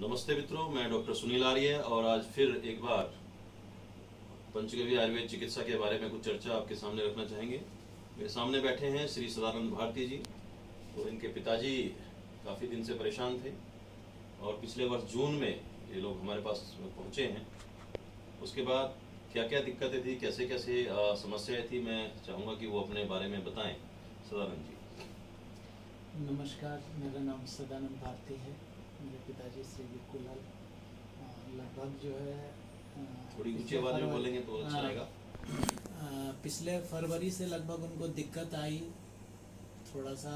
नमस्ते मित्रों, मैं डॉक्टर सुनील आर्य और आज फिर एक बार पंचगव्य आयुर्वेद चिकित्सा के बारे में कुछ चर्चा आपके सामने रखना चाहेंगे। मेरे सामने बैठे हैं श्री सदानंद भारती जी। तो इनके पिताजी काफ़ी दिन से परेशान थे और पिछले वर्ष जून में ये लोग हमारे पास पहुँचे हैं। उसके बाद क्या क्या दिक्कतें थी, कैसे कैसे समस्याएं थी, मैं चाहूँगा कि वो अपने बारे में बताएं। सदानंद जी। नमस्कार, मेरा नाम सदानंद भारती है। मेरे पिताजी श्री विकुलाल लगभग जो है थोड़ी ऊंची आवाज में बोलेंगे तो अच्छा रहेगा। पिछले फरवरी से लगभग उनको दिक्कत आई। थोड़ा सा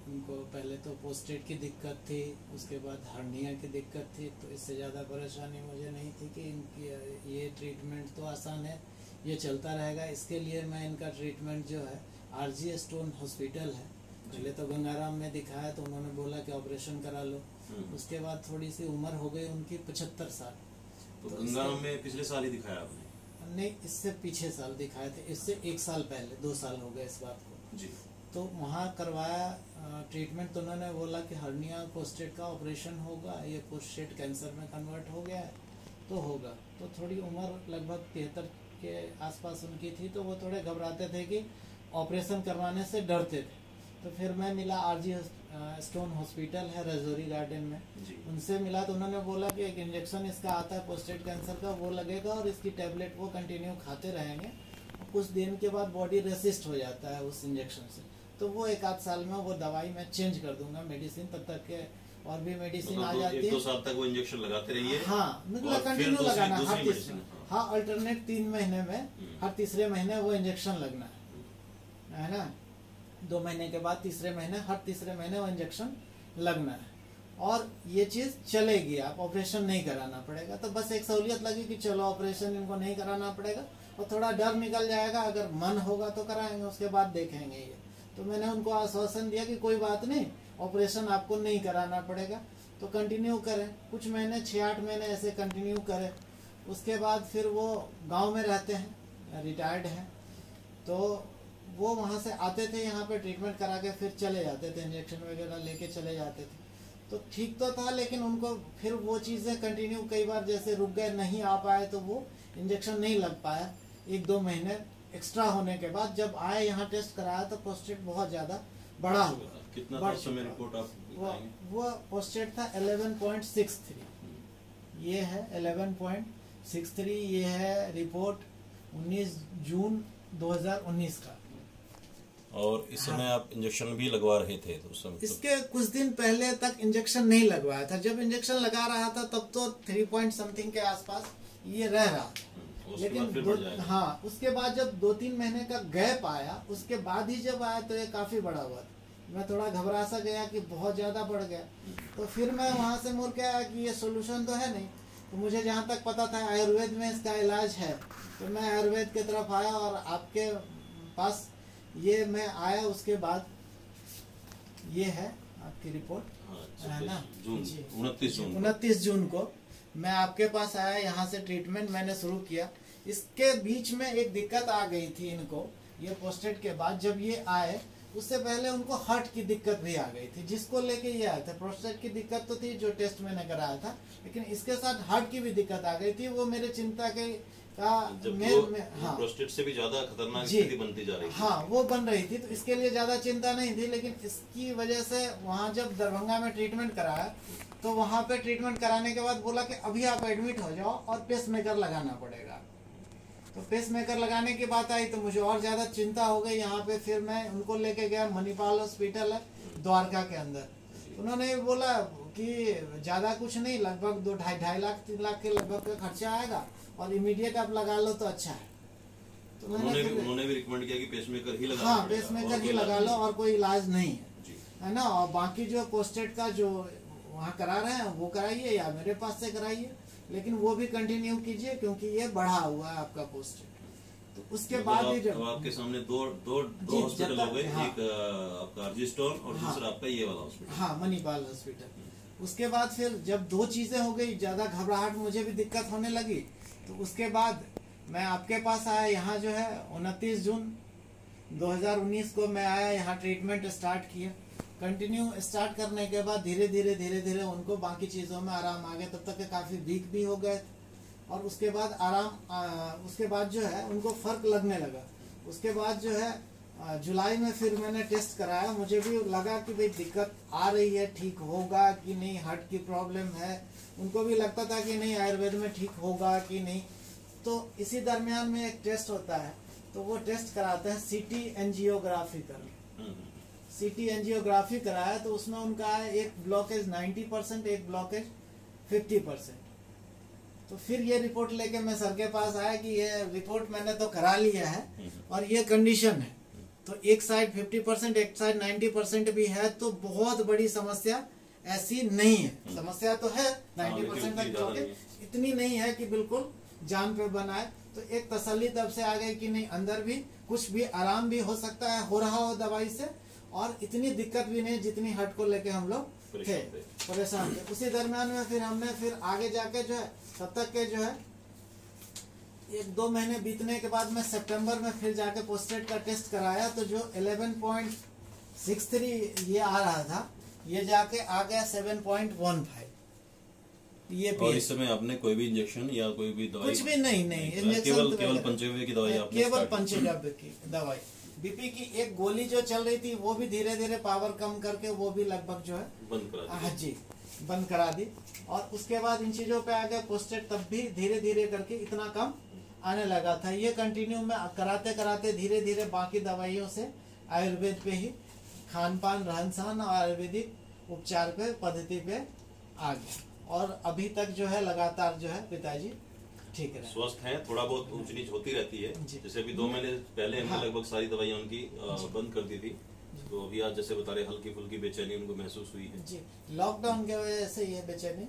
उनको पहले तो पोस्टेट की दिक्कत थी, उसके बाद हर्निया की दिक्कत थी। तो इससे ज़्यादा परेशानी मुझे नहीं थी कि इनकी ये ट्रीटमेंट तो आसान है, ये चलता रहेगा। इसके लिए मैं इनका ट्रीटमेंट जो है आरजी स्टोन हॉस्पिटल है, पहले तो गंगाराम में दिखाया तो उन्होंने बोला कि ऑपरेशन करा लो। उसके बाद थोड़ी सी उम्र हो गई उनकी 75 साल। तो गंगाराम में पिछले साल ही दिखाया आपने? नहीं, इससे पीछे साल दिखाए थे, इससे 1 साल पहले, 2 साल हो गए इस बात को जी। तो वहाँ करवाया ट्रीटमेंट। तो उन्होंने बोला कि हर्निया पोस्टेट का ऑपरेशन होगा, ये पोस्टेट कैंसर में कन्वर्ट हो गया है तो होगा। तो थोड़ी उम्र लगभग 73 के आसपास उनकी थी, तो वो थोड़े घबराते थे कि ऑपरेशन करवाने से डरते थे। तो फिर मैं मिला, आरजी स्टोन हॉस्पिटल है रजौरी गार्डन में, उनसे मिला। तो उन्होंने बोला कि एक इंजेक्शन इसका आता है पोस्टेट कैंसर का, वो लगेगा और इसकी टैबलेट वो कंटिन्यू खाते रहेंगे। कुछ दिन के बाद बॉडी रेसिस्ट हो जाता है उस इंजेक्शन से, तो वो 1 आध साल में वो दवाई मैं चेंज कर दूंगा मेडिसिन, तब तक के और भी मेडिसिन आ जाती है। 1-2 साल तक वो इंजेक्शन लगाते रहिए। हाँ, मतलब कंटिन्यू लगाना हाँ, अल्टरनेट 3 महीने में हर तीसरे महीने वो इंजेक्शन लगना है ना। 2 महीने के बाद तीसरे महीने, हर तीसरे महीने वो इंजेक्शन लगना है। और ये चीज चलेगी, आप ऑपरेशन नहीं कराना पड़ेगा। तो बस एक सहूलियत लगी कि चलो ऑपरेशन इनको नहीं कराना पड़ेगा और थोड़ा डर निकल जाएगा। अगर मन होगा तो कराएंगे, उसके बाद देखेंगे ये। तो मैंने उनको आश्वासन दिया कि कोई बात नहीं, ऑपरेशन आपको नहीं कराना पड़ेगा, तो कंटिन्यू करें। कुछ महीने, 6-8 महीने ऐसे कंटिन्यू करें। उसके बाद फिर वो गाँव में रहते हैं, रिटायर्ड हैं, तो वो वहाँ से आते थे यहाँ पे ट्रीटमेंट करा के फिर चले जाते थे, इंजेक्शन वगैरह लेके चले जाते थे। तो ठीक तो था, लेकिन उनको फिर वो चीज़ें कंटिन्यू कई बार जैसे रुक गए, नहीं आ पाए, तो वो इंजेक्शन नहीं लग पाया। 1-2 महीने एक्स्ट्रा होने के बाद जब आए यहाँ टेस्ट कराया तो पोस्टेट बहुत ज़्यादा बड़ा हुआ। कितना था समय रिपोर्ट आप बताएंगे? वो पोस्टेट था 11.63, ये है 11.63, ये है रिपोर्ट 19 जून 2019 का। और इस समय आप इंजेक्शन भी लगवा रहे थे तो उस समय इसके कुछ दिन पहले तक इंजेक्शन नहीं लगवाया था। जब इंजेक्शन लगा रहा था तब तो 3 पॉइंट समथिंग के आसपास ये रह रहा था, लेकिन हाँ, उसके बाद जब 2-3 महीने का गैप आया, उसके बाद ही जब आया तो ये काफी बड़ा हुआ। मैं थोड़ा घबरा सा गया कि बहुत ज्यादा बढ़ गया। तो फिर मैं वहां से मुड़ के आया कि ये सोल्यूशन तो है नहीं। तो मुझे जहाँ तक पता था आयुर्वेद में इसका इलाज है, तो मैं आयुर्वेद की तरफ आया और आपके पास ये मैं आया। उसके बाद ये है आपकी रिपोर्ट, है ना, 29 जून को मैं आपके पास आया, यहाँ से ट्रीटमेंट मैंने शुरू किया। इसके बीच में एक दिक्कत आ गई थी इनको, ये पोस्टेट के बाद जब ये आए, उससे पहले उनको हार्ट की दिक्कत भी आ गई थी, जिसको लेके ये आए थे। प्रोस्टेट की दिक्कत तो थी जो टेस्ट मैंने कराया था, लेकिन इसके साथ हार्ट की भी दिक्कत आ गई थी। वो मेरे चिंता के हाँ, प्रोस्टेट से भी ज्यादा खतरनाक स्थिति बनती जा रही थी। हाँ, वो बन रही थी, तो इसके लिए ज्यादा चिंता नहीं थी। लेकिन इसकी वजह से वहाँ जब दरभंगा में ट्रीटमेंट कराया, तो वहाँ पे ट्रीटमेंट कराने के बाद बोला कि अभी आप एडमिट हो जाओ और पेसमेकर लगाना पड़ेगा। तो पेसमेकर लगाने की बात आई तो मुझे और ज्यादा चिंता हो गई। यहाँ पे फिर मैं उनको लेके गया, मणिपाल हॉस्पिटल है द्वारका के अंदर। उन्होंने बोला कि ज्यादा कुछ नहीं, लगभग 2-2.5 लाख 3 लाख के लगभग का खर्चा आएगा और इमीडिएट आप लगा लो तो अच्छा है। तो उन्होंने भी रिकमेंड किया कि पेसमेकर ही लगा, हाँ, पेसमेकर ही लगा लो और कोई इलाज नहीं है ना। और बाकी जो पोस्टेट का जो वहाँ करा रहे हैं वो कराइए या मेरे पास से कराइए, लेकिन वो भी कंटिन्यू कीजिए क्योंकि ये बढ़ा हुआ है आपका पोस्टेट। तो उसके बाद ही जब आपके सामने दो हॉस्पिटल हो गए, एक आपका आरजी स्टोन और दूसरा आपका ये वाला हॉस्पिटल, हाँ, मणिपाल हॉस्पिटल। उसके बाद फिर जब 2 चीजें हो गई, ज्यादा घबराहट मुझे भी दिक्कत होने लगी, तो उसके बाद मैं आपके पास आया। यहाँ जो है 29 जून 2019 को मैं आया, यहाँ ट्रीटमेंट स्टार्ट किया कंटिन्यू स्टार्ट करने के बाद धीरे धीरे उनको बाकी चीजों में आराम आ गया। तब तक के काफी वीक भी हो गए और उसके बाद उसके बाद जो है उनको फर्क लगने लगा। उसके बाद जो है जुलाई में फिर मैंने टेस्ट कराया, मुझे भी लगा कि भाई दिक्कत आ रही है, ठीक होगा कि नहीं, हार्ट की प्रॉब्लम है। उनको भी लगता था कि नहीं आयुर्वेद में ठीक होगा कि नहीं। तो इसी दरमियान में एक टेस्ट होता है, तो वो टेस्ट कराते हैं सीटी एंजियोग्राफी करके। सीटी एंजियोग्राफी कराया तो उसमें उनका है एक ब्लॉकेज 90%, एक ब्लॉकेज 50%। तो फिर ये रिपोर्ट लेके मैं सर के पास आया कि ये रिपोर्ट मैंने तो करा लिया है और ये कंडीशन है, तो एक साइड 50% एक साइड 90% भी है, तो बहुत बड़ी समस्या ऐसी नहीं है। समस्या तो है 90% तक ब्लॉकेज, इतनी नहीं है कि बिल्कुल जान पे बनाए। तो एक तसल्ली तब से आ गई कि नहीं, अंदर भी कुछ भी आराम भी हो सकता है, हो रहा हो दवाई से, और इतनी दिक्कत भी नहीं जितनी हार्ट को लेके हम लोग थे परेशान थे। उसी दरमियान में फिर हमने फिर आगे जाके जो है तब तक के जो है 1-2 महीने बीतने के बाद में सितंबर में फिर जाके पोस्टेट का टेस्ट कराया, तो जो 11.63 ये आ रहा था, ये जाके आ गया 7.15। ये और इस समय आपने कोई भी इंजेक्शन या कोई भी दवाई? कुछ भी नहीं इंजेक्शन, केवल पंचगव्य की दवाई आपने केवल पंचगव्य की दवाई। बीपी की एक गोली जो चल रही थी वो भी धीरे धीरे पावर कम करके वो भी लगभग जो है बंद करा दी। हाँ जी, बंद करा दी। और उसके बाद इन चीजों पे आ गया पोस्टेट, तब भी धीरे धीरे करके इतना कम आने लगा था। ये कंटिन्यू में कराते कराते धीरे धीरे बाकी दवाइयों से आयुर्वेद पे ही, खान पान रहन सहन और आयुर्वेदिक उपचार पे पद्धति पे आ गया, और अभी तक जो है लगातार जो है पिताजी ठीक है, स्वस्थ हैं। थोड़ा बहुत ऊंच नीच होती रहती है, जैसे अभी 2 महीने पहले हमने लगभग सारी दवाइयां उनकी बंद कर दी थी, तो अभी आज जैसे बता रहे हल्की फुल्की बेचैनी उनको महसूस हुई है। जी, लॉकडाउन के वजह से ये बेचैनी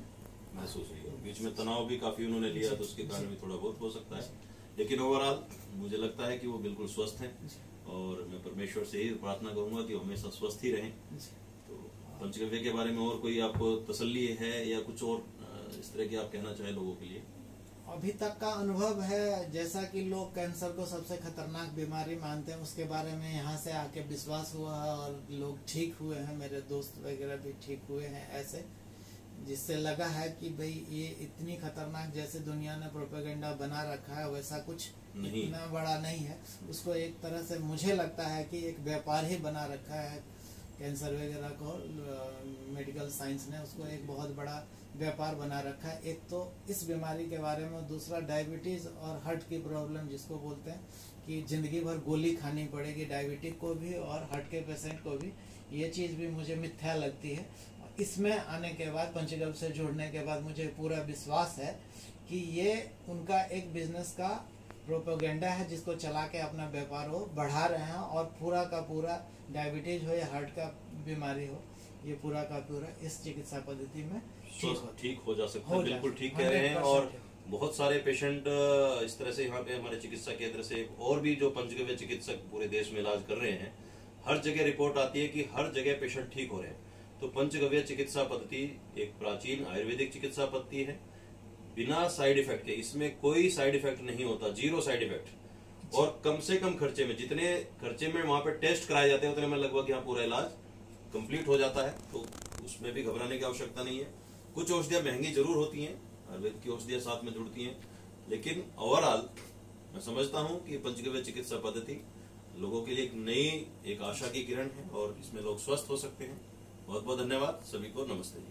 महसूस हुई है। बीच में तनाव भी काफी उन्होंने लिया, तो उसके कारण भी थोड़ा बहुत हो सकता है, लेकिन ओवरऑल मुझे लगता है कि वो बिल्कुल स्वस्थ हैं, और मैं परमेश्वर से ही प्रार्थना करूंगा कि वो हमेशा स्वस्थ ही रहें। तो पंचगव्य के बारे में और कोई आपको तसल्ली है या कुछ और इस तरह की आप कहना चाहें लोगों के लिए? अभी तक का अनुभव है, जैसा कि लोग कैंसर को सबसे खतरनाक बीमारी मानते हैं, उसके बारे में यहाँ से आके विश्वास हुआ है और लोग ठीक हुए हैं, मेरे दोस्त वगैरह भी ठीक हुए हैं ऐसे, जिससे लगा है कि भाई ये इतनी खतरनाक जैसे दुनिया ने प्रोपेगेंडा बना रखा है वैसा कुछ नहीं, इतना बड़ा नहीं है। उसको एक तरह से मुझे लगता है कि एक व्यापार ही बना रखा है कैंसर वगैरह को, मेडिकल साइंस ने उसको एक बहुत बड़ा व्यापार बना रखा है। एक तो इस बीमारी के बारे में, दूसरा डायबिटीज और हार्ट की प्रॉब्लम जिसको बोलते हैं कि जिंदगी भर गोली खानी पड़ेगी डायबिटिक को भी और हार्ट के पेशेंट को भी, ये चीज़ भी मुझे मिथ्या लगती है। इसमें आने के बाद, पंचगव्य से जुड़ने के बाद मुझे पूरा विश्वास है कि ये उनका एक बिजनेस का प्रोपेगेंडा है जिसको चला के अपना व्यापार वो बढ़ा रहे हैं, और पूरा का पूरा डायबिटीज हो या हार्ट का बीमारी हो, ये पूरा का पूरा इस चिकित्सा पद्धति में ठीक हो जा सकता है। बिल्कुल ठीक कह रहे हैं। और बहुत सारे पेशेंट इस तरह से यहाँ पे हमारे चिकित्सा केंद्र से और भी जो पंचगव्य चिकित्सक पूरे देश में इलाज कर रहे हैं, हर जगह रिपोर्ट आती है कि हर जगह पेशेंट ठीक हो रहे हैं। तो पंचगव्य चिकित्सा पद्धति एक प्राचीन आयुर्वेदिक चिकित्सा पद्धति है, बिना साइड इफेक्ट के। इसमें कोई साइड इफेक्ट नहीं होता, 0 साइड इफेक्ट, और कम से कम खर्चे में, जितने खर्चे में वहां पे टेस्ट कराए जाते हैं उतने में लगभग यहाँ पूरा इलाज कंप्लीट हो जाता है। तो उसमें भी घबराने की आवश्यकता नहीं है। कुछ औषधियां महंगी जरूर होती हैं, आयुर्वेद की औषधियां साथ में जुड़ती हैं, लेकिन ओवरऑल मैं समझता हूं कि पंचगव्य चिकित्सा पद्धति लोगों के लिए एक नई, एक आशा की किरण है, और इसमें लोग स्वस्थ हो सकते हैं। बहुत बहुत धन्यवाद सभी को। नमस्ते जी।